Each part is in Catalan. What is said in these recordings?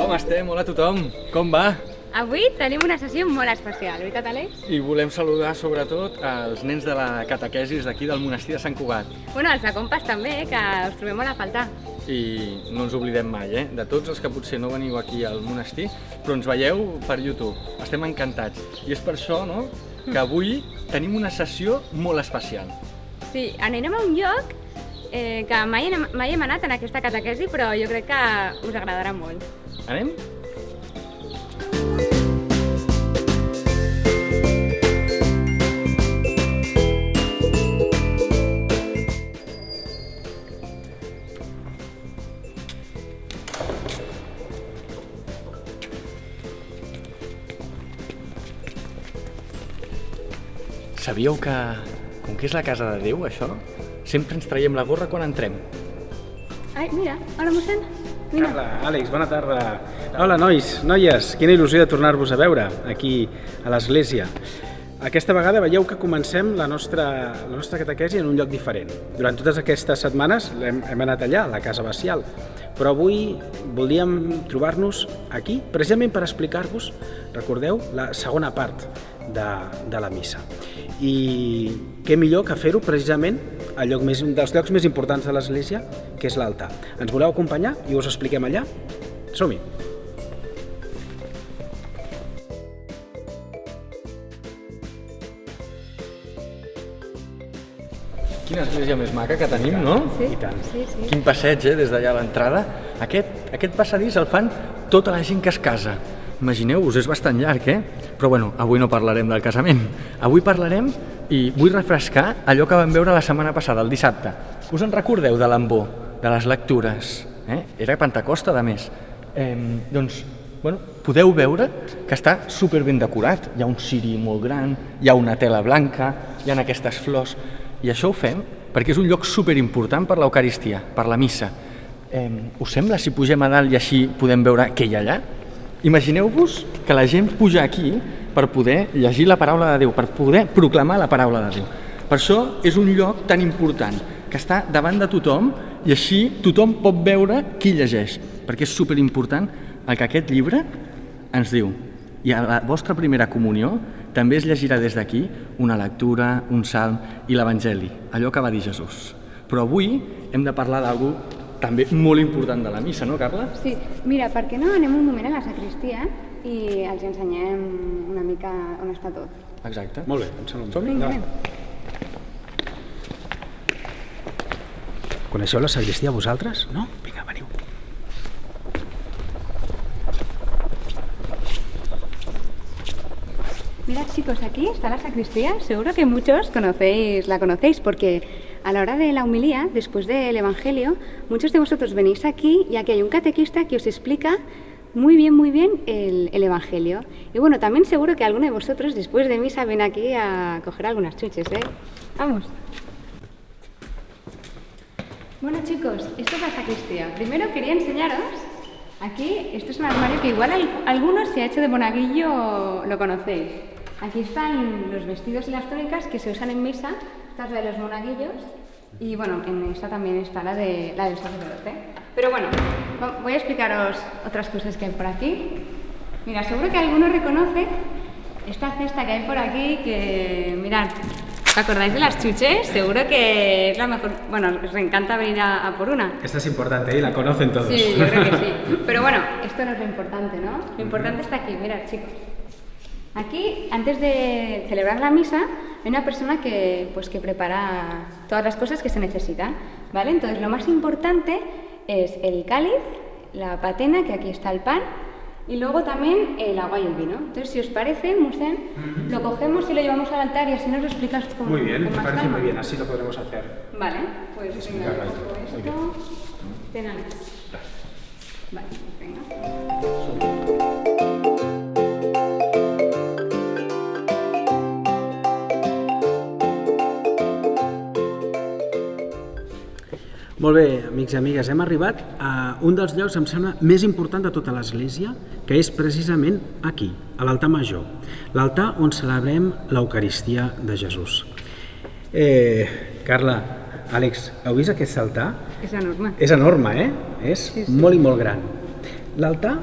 com estem? Hola a tothom, com va? Avui tenim una sessió molt especial, veritat, Àlex? I volem saludar sobretot els nens de la catequesis d'aquí del monestir de Sant Cugat. Bueno, els de Compas també, que us trobem molt a faltar. I no ens oblidem mai, de tots els que potser no veniu aquí al monestir, però ens veieu per YouTube. Estem encantats. I és per això, no?, que avui tenim una sessió molt especial. Sí, anirem a un lloc que mai hem anat en aquesta catequesi, però jo crec que us agradarà molt. Anem? Sabíeu que, com que és la casa de Déu, això, sempre ens traiem la gorra quan entrem? Ai, mira, hola, mossèn. Mira. Carla, Àlex, bona tarda. Hola, nois, noies, quina il·lusió de tornar-vos a veure aquí a l'església. Aquesta vegada veieu que comencem la nostra catequesi en un lloc diferent. Durant totes aquestes setmanes hem anat allà, a la Casa Bacial, però avui voldríem trobar-nos aquí precisament per explicar-vos, recordeu, la segona part de la missa. I què millor que fer-ho precisament al un dels llocs més importants de l'església, que és l'altar. Ens voleu acompanyar i us expliquem allà? Som-hi! Quina església més maca que tenim, no? Sí, I tant. sí. Quin passeig, des d'allà a l'entrada. Aquest passadís el fan tota la gent que es casa. Imagineu-vos, és bastant llarg, Però bueno, avui no parlarem del casament. Avui parlarem, i vull refrescar allò que vam veure la setmana passada, el dissabte. Us en recordeu de l'ambó, de les lectures? Era Pentecosta, a més. Doncs, bueno, podeu veure que està super ben decorat. Hi ha un ciri molt gran, hi ha una tela blanca, hi ha aquestes flors. I això ho fem perquè és un lloc superimportant per l'Eucaristia, per la missa. Us sembla si pugem a dalt i així podem veure què hi ha allà? Imagineu-vos que la gent puja aquí per poder llegir la paraula de Déu, per poder proclamar la paraula de Déu. Per això és un lloc tan important, que està davant de tothom i així tothom pot veure qui llegeix, perquè és superimportant el que aquest llibre ens diu. I a la vostra primera comunió també es llegirà des d'aquí una lectura, un salm i l'Evangeli, allò que va dir Jesús. Però avui hem de parlar d'algú també molt important de la missa, no, Carla? Sí, mira, per què no anem un moment a la sacristia i els ensenyem una mica on està tot? Exacte. Molt bé, em sembla. Som-hi? Vinga, anem. Coneixeu la sagristia vosaltres? No? Vinga, veniu. Mira, chicos, aquí está la sacristía. Seguro que muchos la conocéis porque a la hora de la homilía, después del Evangelio, muchos de vosotros venís aquí y aquí hay un catequista que os explica muy bien el Evangelio. Y bueno, también seguro que alguno de vosotros después de misa viene aquí a coger algunas chuches, Vamos. Bueno, chicos, esto es la sacristía. Primero quería enseñaros. Aquí, esto es un armario que igual algunos, si ha hecho de monaguillo, lo conocéis. Aquí están los vestidos y las túnicas que se usan en misa, esta es la de los monaguillos, y bueno, en esta también está la del sacerdote. Pero bueno, voy a explicaros otras cosas que hay por aquí. Mira, seguro que alguno reconoce esta cesta que hay por aquí, que mirad, ¿os acordáis de las chuches? Seguro que es la mejor, bueno, os encanta venir a por una. Esta es importante, la conocen todos. Sí, yo creo que sí. Pero bueno, esto no es lo importante, ¿no? Lo importante está aquí, mirad, chicos. Aquí, antes de celebrar la misa, hay una persona que prepara todas las cosas que se necesitan, ¿vale? Entonces, lo más importante es el cáliz, la patena, que aquí está el pan, y luego también el agua y el vino. Entonces, si os parece, Musén, lo cogemos y lo llevamos al altar y así nos lo explicas con Muy bien, con me más parece calma. muy bien, así lo podremos hacer. Vale, pues venga, Explicarlo ahí. cojo Muy esto. Tengan. Vale, venga. Molt bé, amics i amigues, hem arribat a un dels llocs, em sembla, més important de tota l'església, que és precisament aquí, a l'altar major, l'altar on celebrem l'Eucaristia de Jesús. Carla, Àlex, heu vist aquest altar? És enorme. És enorme, És Sí. molt i molt gran. L'altar,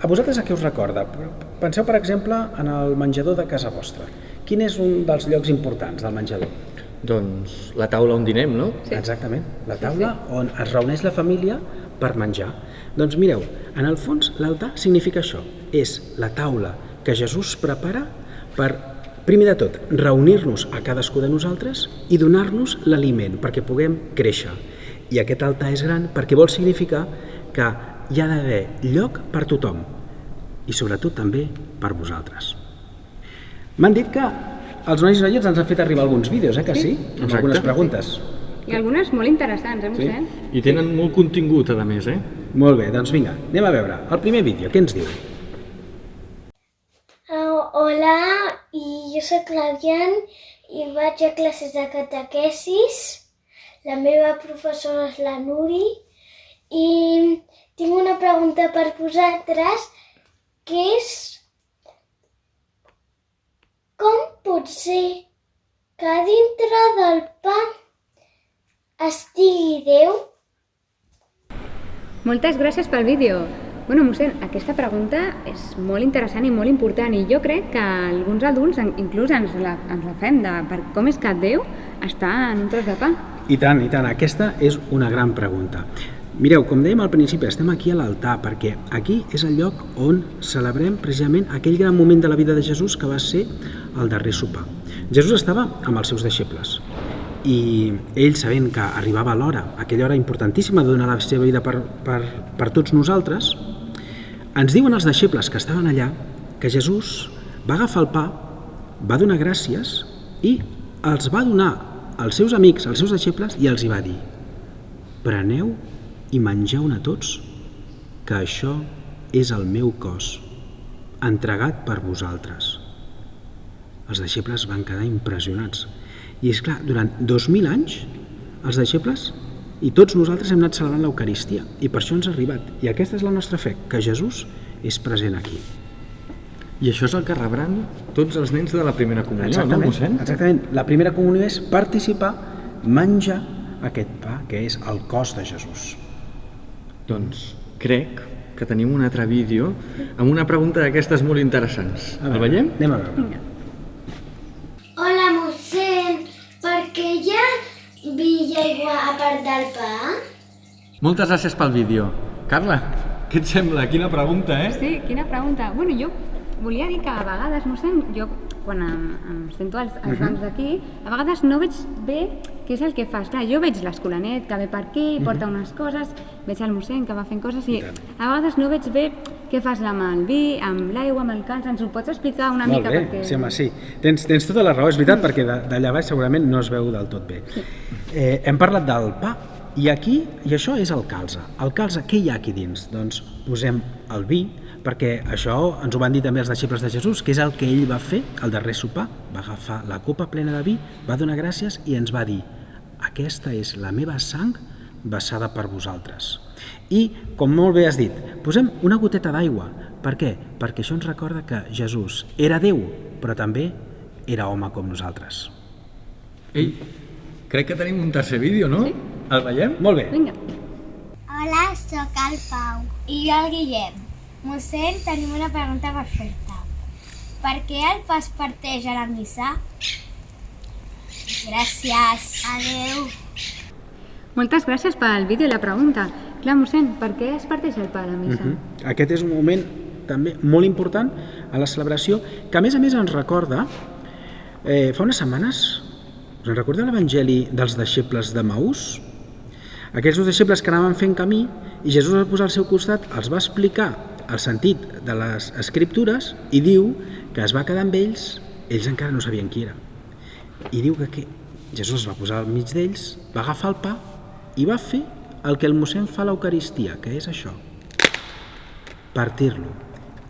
A vosaltres a què us recorda? Penseu, per exemple, en el menjador de casa vostra. Quin és un dels llocs importants del menjador? Doncs la taula on dinem, no? Sí. Exactament, la taula on es reuneix la família per menjar. Doncs mireu, en el fons l'altar significa això, és la taula que Jesús prepara per, primer de tot, reunir-nos a cadascú de nosaltres i donar-nos l'aliment perquè puguem créixer. I aquest altar és gran perquè vol significar que hi ha d'haver lloc per tothom i sobretot també per vosaltres. M'han dit que els nois i noies ens han fet arribar alguns vídeos, que sí? Amb Exacte. algunes preguntes. I algunes molt interessants, mossèn? I tenen molt contingut, a més, Molt bé, doncs vinga, anem a veure. El primer vídeo, què ens diu? Hola, i jo sóc l'Adrián i vaig a classes de catequesis. La meva professora és la Nuri i tinc una pregunta per vosaltres, que és com pot ser que dintre del pa estigui Déu? Moltes gràcies pel vídeo. Bueno, mossèn, aquesta pregunta és molt interessant i molt important i jo crec que alguns adults inclús ens la fem de per com és que Déu està en un tros de pa. I tant, aquesta és una gran pregunta. Mireu, com dèiem al principi, estem aquí a l'altar perquè aquí és el lloc on celebrem precisament aquell gran moment de la vida de Jesús que va ser el darrer sopar. Jesús estava amb els seus deixebles i ell, sabent que arribava l'hora, aquella hora importantíssima de donar la seva vida per tots nosaltres, ens diuen els deixebles que estaven allà que Jesús va agafar el pa, va donar gràcies i els va donar als seus amics, als seus deixebles, i els hi va dir: preneu i mengeu-ne tots, que això és el meu cos, entregat per vosaltres. Els deixebles van quedar impressionats. I és clar, durant 2000 anys, els deixebles i tots nosaltres hem anat celebrant l'Eucaristia i per això ens ha arribat. I aquesta és la nostra fe, que Jesús és present aquí. I això és el que rebran tots els nens de la primera comunió, no, mossèn? Exactament. La primera comunió és participar, menjar aquest pa, que és el cos de Jesús. Doncs crec que tenim un altre vídeo amb una pregunta d'aquestes molt interessants. El veiem? Anem a veure. Hola, mossèn, per què hi ha vi i aigua a part del pa? Moltes gràcies pel vídeo. Carla, què et sembla? Quina pregunta, Sí, quina pregunta. Bueno, jo volia dir que a vegades, mossèn, jo quan em sento els bancs d'aquí, a vegades no veig bé què és el que fas. Clar, jo veig l'escolanet que ve per aquí, porta unes coses, veig el mossèn que va fent coses i a vegades no veig bé què fas amb el vi, amb l'aigua, amb el calç. Ens ho pots explicar una mica? Molt bé, Perquè... sí, home, sí. Tens tota la raó, és veritat, perquè d'allà baix segurament no es veu del tot bé. Hem parlat del pa, i aquí, i això és el calze. El calze, què hi ha aquí dins? Doncs posem el vi, perquè això ens ho van dir també els deixebles de Jesús, que és el que ell va fer al darrer sopar. Va agafar la copa plena de vi, va donar gràcies i ens va dir: aquesta és la meva sang vessada per vosaltres. I, com molt bé has dit, posem una goteta d'aigua. Per què? Perquè això ens recorda que Jesús era Déu, però també era home com nosaltres. Ei, crec que tenim un tercer vídeo, no? Sí. El veiem? Molt bé. Vinga. Hola, sóc el Pau. I jo el Guillem. Mossèn, tenim una pregunta per fer-te. Per què el pa es parteix a la missa? Gràcies. Adeu. Moltes gràcies pel vídeo i la pregunta. Clar, mossèn, per què es parteix el pa a la missa? Aquest és un moment també molt important a la celebració, que a més ens recorda, fa unes setmanes, us en recordeu l'Evangeli dels deixebles de Maús? Aquells dos deixebles que anaven fent camí i Jesús va posar al seu costat, els va explicar el sentit de les escriptures i diu que es va quedar amb ells encara no sabien qui era. I diu que Jesús es va posar al mig d'ells, va agafar el pa i va fer el que el mossèn fa a l'Eucaristia, que és això, partir-lo.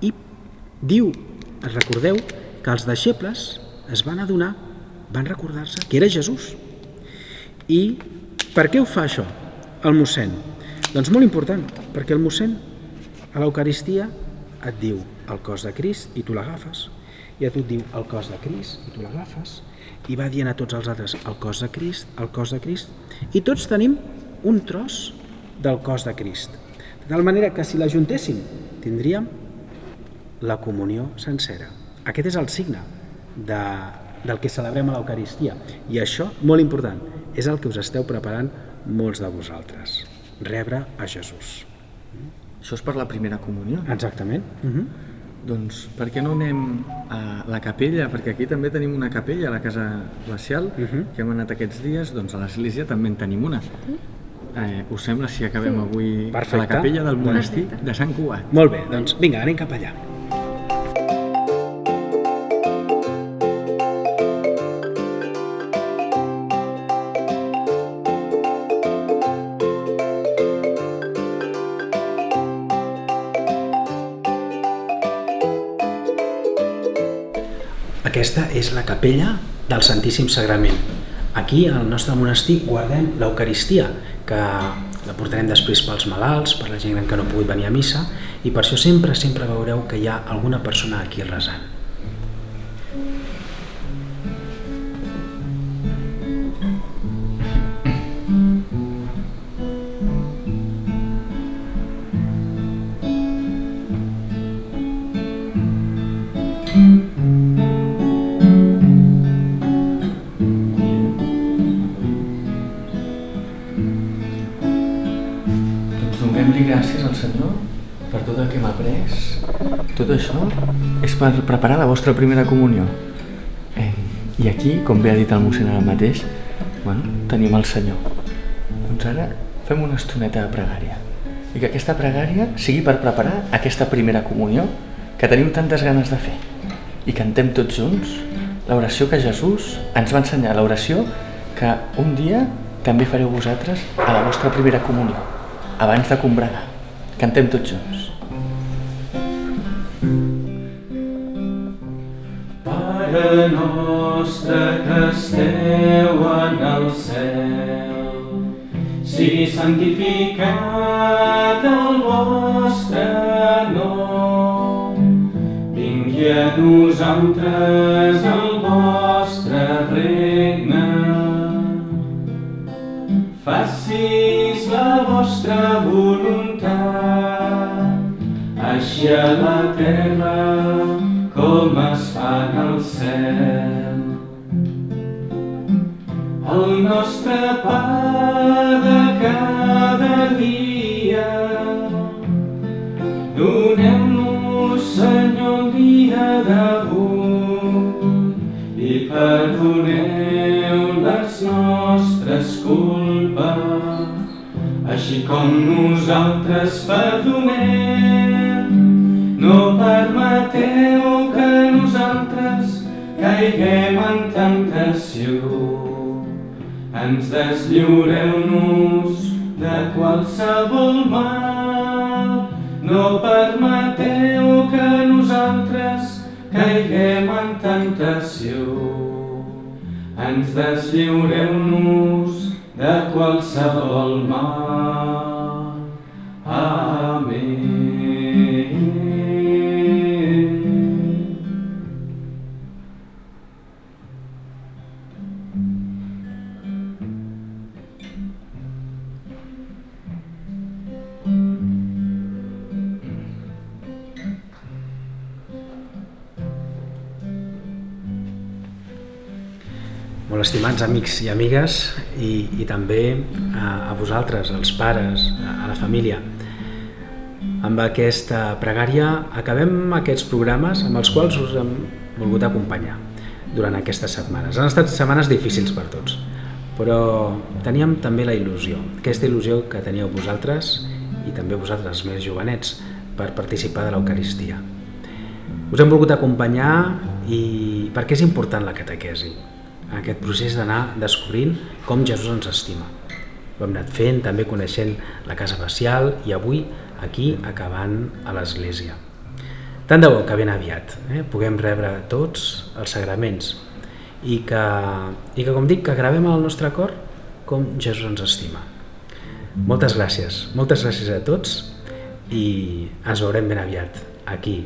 I diu, recordeu, que els deixebles es van adonar, van recordar-se que era Jesús. I per què ho fa això, el mossèn? Doncs molt important, perquè el mossèn a l'Eucaristia et diu el cos de Crist i tu l'agafes, i a tu et diu el cos de Crist i tu l'agafes, i va dient a tots els altres el cos de Crist, i tots tenim un tros del cos de Crist. De tal manera que si l'ajuntéssim tindríem la comunió sencera. Aquest és el signe del que celebrem a l'Eucaristia. I això, molt important, és el que us esteu preparant molts de vosaltres. Rebre a Jesús. Això és per la primera comunió. Exactament. Doncs per què no anem a la capella? Perquè aquí també tenim una capella a la Casa Glacial, que hem anat aquests dies, doncs a l'església també en tenim una. Us sembla si acabem avui a la capella del monestir de Sant Cugat? Molt bé, doncs vinga, anem cap allà. Aquesta és la capella del Santíssim Sagrament. Aquí, al nostre monestir, guardem l'Eucaristia, que la portarem després pels malalts, per la gent gran que no pugui venir a missa, i per això sempre veureu que hi ha alguna persona aquí resant. Donem-li gràcies al Senyor per tot el que hem après. Tot això és per preparar la vostra primera comunió. I aquí, com bé ha dit el mossèn ara mateix, tenim el Senyor. Doncs ara fem una estoneta de pregària. I que aquesta pregària sigui per preparar aquesta primera comunió que tenim tantes ganes de fer. I cantem tots junts l'oració que Jesús ens va ensenyar, l'oració que un dia també fareu vosaltres a la vostra primera comunió, abans de combregar. Cantem tots junts. Pare nostre que esteu en el cel, sigui santificat el vostre nom, vingui a nosaltres el vostre regne, facis la vostra voluntat, així a la terra com es fa en el cel. El nostre pa de cada dia, doneu-nos, Senyor, el dia d'avui, i perdoneu les nostres culpes, així com nosaltres perdonem. No permeteu que nosaltres caiguem en temptació, ens deslliureu-nos de qualsevol mal. No permeteu que nosaltres caiguem en temptació, ens deslliureu-nos de qualsevol mal. Amén. Molt estimats amics i amigues, i també a vosaltres, als pares, a la família. Amb aquesta pregària acabem aquests programes amb els quals us hem volgut acompanyar durant aquestes setmanes. Han estat setmanes difícils per tots, però teníem també la il·lusió, aquesta il·lusió que teníeu vosaltres i també vosaltres més jovenets per participar de l'Eucaristia. Us hem volgut acompanyar perquè és important la catequesi, aquest procés d'anar descobrint com Jesús ens estima. Ho hem anat fent, també coneixent la Casa Glacial i avui aquí acabant a l'Església. Tant de bo que ben aviat puguem rebre tots els sagraments i que com dic, que gravem al nostre cor com Jesús ens estima. Moltes gràcies a tots i ens veurem ben aviat aquí,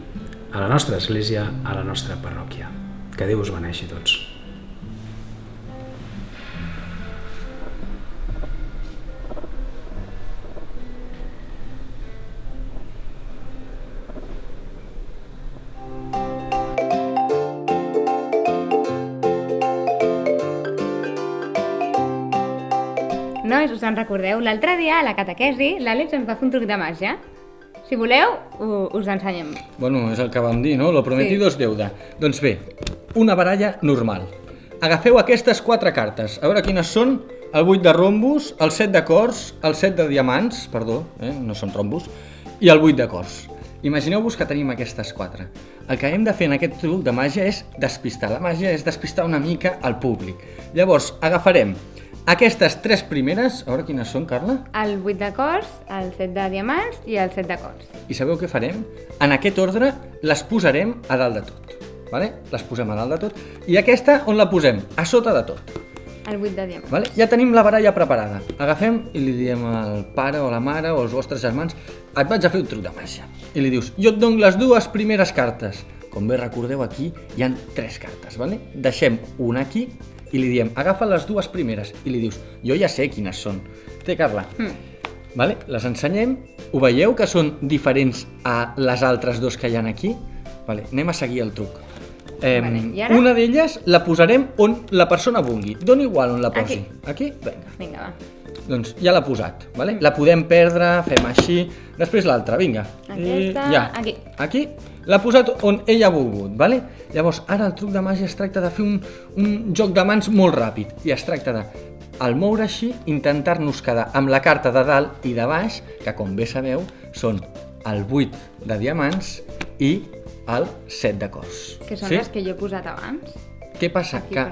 a la nostra església, a la nostra parròquia. Que Déu us beneixi tots. nois, us en recordeu? L'altre dia a la catequesi l'Àlex ens va fer un truc de màgia. Si voleu, us ensenyem. Bueno, és el que vam dir, no? Lo prometido es deuda. Doncs bé, una baralla normal. Agafeu aquestes 4 cartes, a veure quines són: el 8 de rombos, el 7 de cors, el 7 de diamants, perdó, no són rombos, i el 8 de cors. Imagineu-vos que tenim aquestes 4. El que hem de fer en aquest truc de màgia és despistar. La màgia és despistar una mica al públic. Llavors, agafarem aquestes 3 primeres, a veure quines són, Carla? El 8 de cors, el 7 de diamants i el 7 de cors. I sabeu què farem? En aquest ordre les posarem a dalt de tot. Vale? Les posem a dalt de tot. I aquesta on la posem? A sota de tot. El 8 de diamants. Vale? Ja tenim la baralla preparada. Agafem i li diem al pare o a la mare o als vostres germans: et vaig a fer un truc de màgia. I li dius: jo et dono les 2 primeres cartes. Com bé recordeu, aquí hi han 3 cartes. Vale? Deixem una aquí i li diem: agafa les 2 primeres. I li dius: jo ja sé quines són. Té, Carla? Vale? Les ensenyem. Ho veieu que són diferents a les altres 2 que hi ha aquí? Vale. Anem a seguir el truc. I ara? Una d'elles la posarem on la persona vulgui. Dona igual on la posi. Aquí? Vinga. Vinga, va. Doncs ja l'ha posat, vale? La podem perdre, fem així. Després l'altra, vinga. Aquesta, aquí. Aquí l'ha posat on ella ha volgut, vale? Llavors, ara el truc de màgia es tracta de fer un joc de mans molt ràpid. I es tracta de, al moure així, intentar-nos quedar amb la carta de dalt i de baix, que com bé sabeu, són el 8 de diamants i el 7 de cors. Que són les que jo he posat abans. Què passa? Aquí Que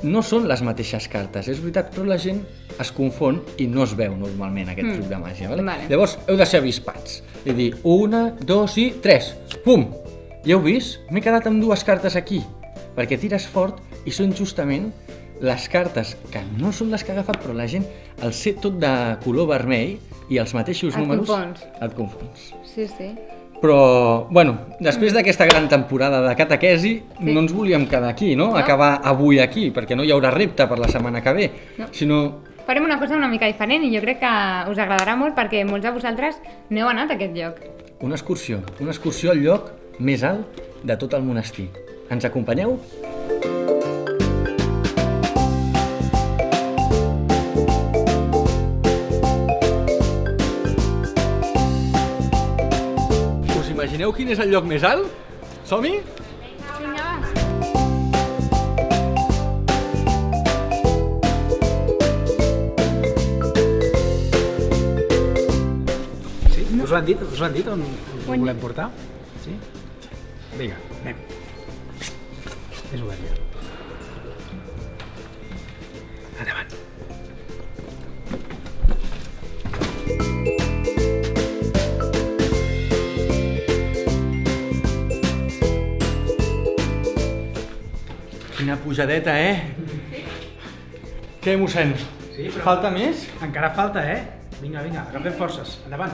no són les mateixes cartes, és veritat, però la gent es confon i no es veu normalment aquest truc de màgia. Vale? Vale. Llavors heu de ser avispats i dir 1, 2 i 3. Pum! Ja heu vist? M'he quedat amb 2 cartes aquí, perquè tires fort i són justament les cartes que no són les que ha agafat, però la gent, al ser tot de color vermell i els mateixos números, et confons. Sí, sí. Però, bueno, després d'aquesta gran temporada de catequesi, no ens volíem quedar aquí, no? Acabar avui aquí, perquè no hi haurà repte per la setmana que ve, sinó... Farem una cosa una mica diferent i jo crec que us agradarà molt perquè molts de vosaltres no heu anat a aquest lloc. Una excursió al lloc més alt de tot el monestir. Ens acompanyeu? Imagineu quin és el lloc més alt? Som-hi? Vinga, va. Sí? Us ho han dit on volem portar? Sí? Vinga, anem. És obert ja. Endavant. Quina pujadeta, Sí. Què, mossèn? Sí, però... Falta més? Encara falta, Vinga, agafem forces. Endavant.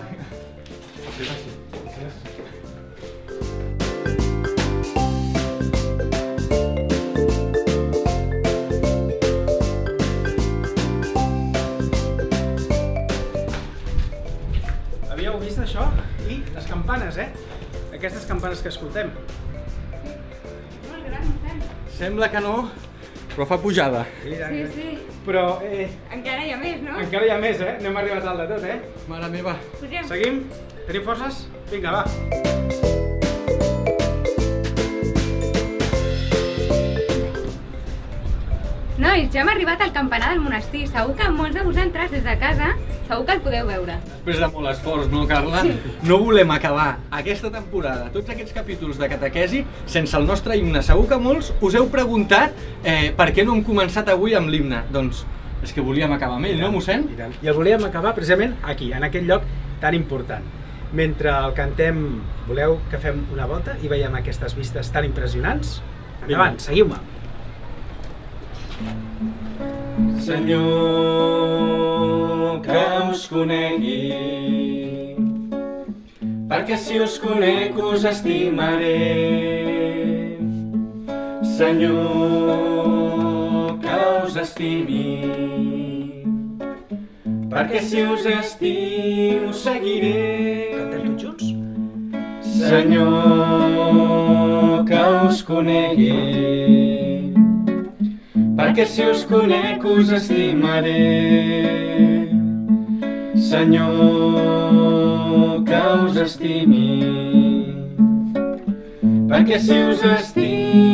Havíeu vist això? I les campanes, Aquestes campanes que escoltem. Molt gran, mossèn. Sembla que no, però fa pujada. Sí, sí. Però Encara hi ha més, no? encara hi ha més, No hem arribat al de tot, Mare meva. Pugem. Seguim? Tenim forces? Vinga, va. Nois, ja hem arribat al campanar del monestir. Segur que molts de vosaltres des de casa segur que el podeu veure. Després de molt esforç, no, Carla? Sí. No volem acabar aquesta temporada, tots aquests capítols de catequesi, sense el nostre himne. Segur que molts us heu preguntat per què no hem començat avui amb l'himne. Doncs és que volíem acabar amb ell, no, mossèn? I el volíem acabar precisament aquí, en aquest lloc tan important. Mentre el cantem, voleu que fem una volta i veiem aquestes vistes tan impressionants? Endavant, seguiu-me. Senyor, que us conegui, perquè si us conec us estimaré. Senyor, que us estimi, perquè si us estimo us seguiré. Cantem tots junts? Senyor, que us conegui, perquè si us conec us estimaré. Senyor, que us estimi, perquè si us estimo